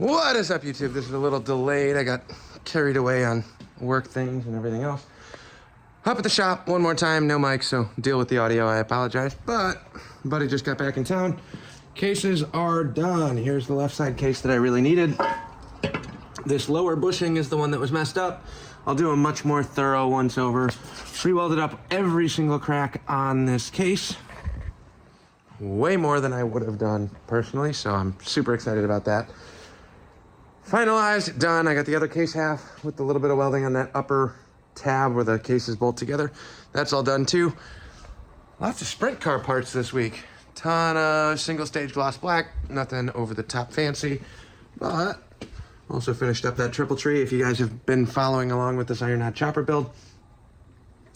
What is up, YouTube? This is a little delayed. I got carried away on work things and everything else. Up at the shop one more time, no mic, so deal with the audio. I apologize, but buddy just got back in town. Cases are done. Here's the left side case that I really needed. This lower bushing is the one that was messed up. I'll do a much more thorough once over. Re-welded up every single crack on this case. Way more than I would have done personally, so I'm super excited about that. Finalized, done. I got the other case half with a little bit of welding on that upper tab where the cases bolt together. That's all done too. Lots of sprint car parts this week. Ton of single stage gloss black, nothing over the top fancy, but also finished up that triple tree. If you guys have been following along with this Ironhead chopper build,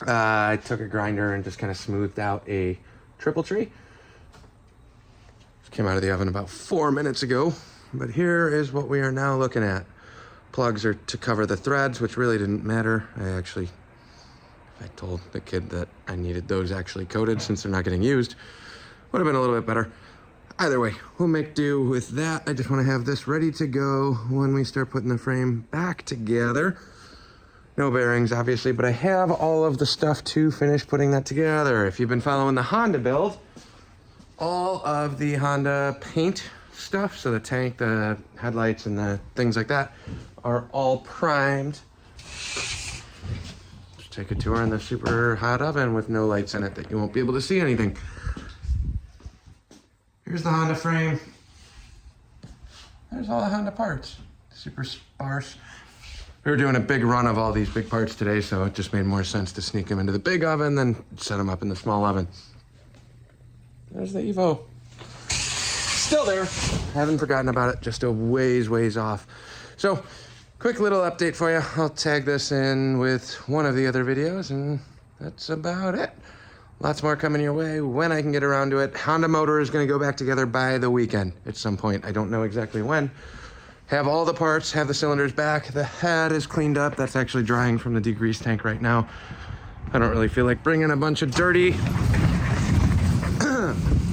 I took a grinder and just kind of smoothed out a triple tree. Just came out of the oven about 4 minutes ago. But here is what we are now looking at. Plugs are to cover the threads, which really didn't matter. I told the kid that I needed those actually coated since they're not getting used. Would have been a little bit better. Either way, we'll make do with that. I just want to have this ready to go when we start putting the frame back together. No bearings, obviously, but I have all of the stuff to finish putting that together. If you've been following the Honda build, all of the Honda paint stuff, so the tank, the headlights, and the things like that are all primed. Just take a tour in the super hot oven with no lights in it that you won't be able to see anything. Here's the Honda frame. There's all the Honda parts. Super sparse. We were doing a big run of all these big parts today, so it just made more sense to sneak them into the big oven than set them up in the small oven. There's the Evo. Still there. Haven't forgotten about it, just a ways off. So, quick little update for you. I'll tag this in with one of the other videos, and that's about it. Lots more coming your way when I can get around to it. Honda motor is going to go back together by the weekend at some point. I don't know exactly when. Have all the parts, have the cylinders back. The head is cleaned up. That's actually drying from the degrease tank right now. I don't really feel like bringing a bunch of dirty...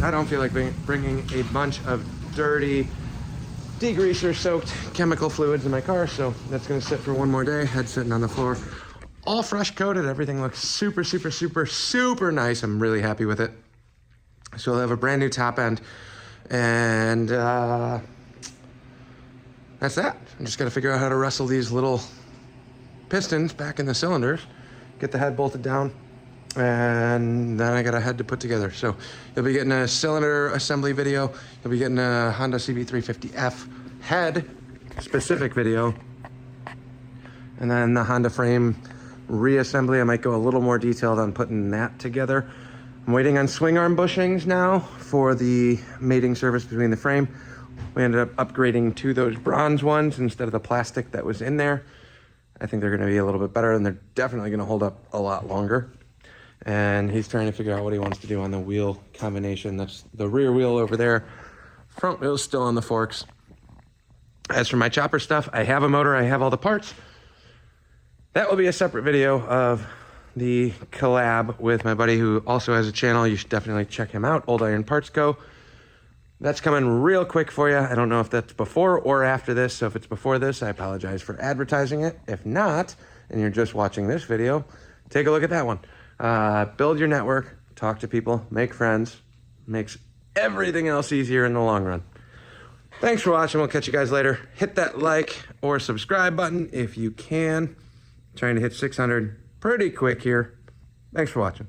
I don't feel like bringing a bunch of dirty degreaser soaked chemical fluids in my car, so that's going to sit for one more day. Head sitting on the floor. All fresh coated. Everything looks super nice. I'm really happy with it. So I'll have a brand new top end, and that's that. I'm just got to figure out how to wrestle these little pistons back in the cylinders, get the head bolted down, and then I got a head to put together. So you'll be getting a cylinder assembly video. You'll be getting a Honda CB350F head specific video, and then the Honda frame reassembly. I might go a little more detailed on putting that together. I'm waiting on swing arm bushings now for the mating surface between the frame. We ended up upgrading to those bronze ones instead of the plastic that was in there. I think they're going to be a little bit better, and they're definitely going to hold up a lot longer. And he's trying to figure out what he wants to do on the wheel combination. That's the rear wheel over there. Front wheel's still on the forks. As for my chopper stuff, I have a motor, I have all the parts. That will be a separate video of the collab with my buddy who also has a channel. You should definitely check him out, Old Iron Parts Co. That's coming real quick for you. I don't know if that's before or after this, so if it's before this, I apologize for advertising it. If not, and you're just watching this video, take a look at that one. Build your network, talk to people, make friends. Makes everything else easier in the long run. Thanks for watching. We'll catch you guys later. Hit that like or subscribe button if you can. Trying to hit 600 pretty quick here. Thanks for watching.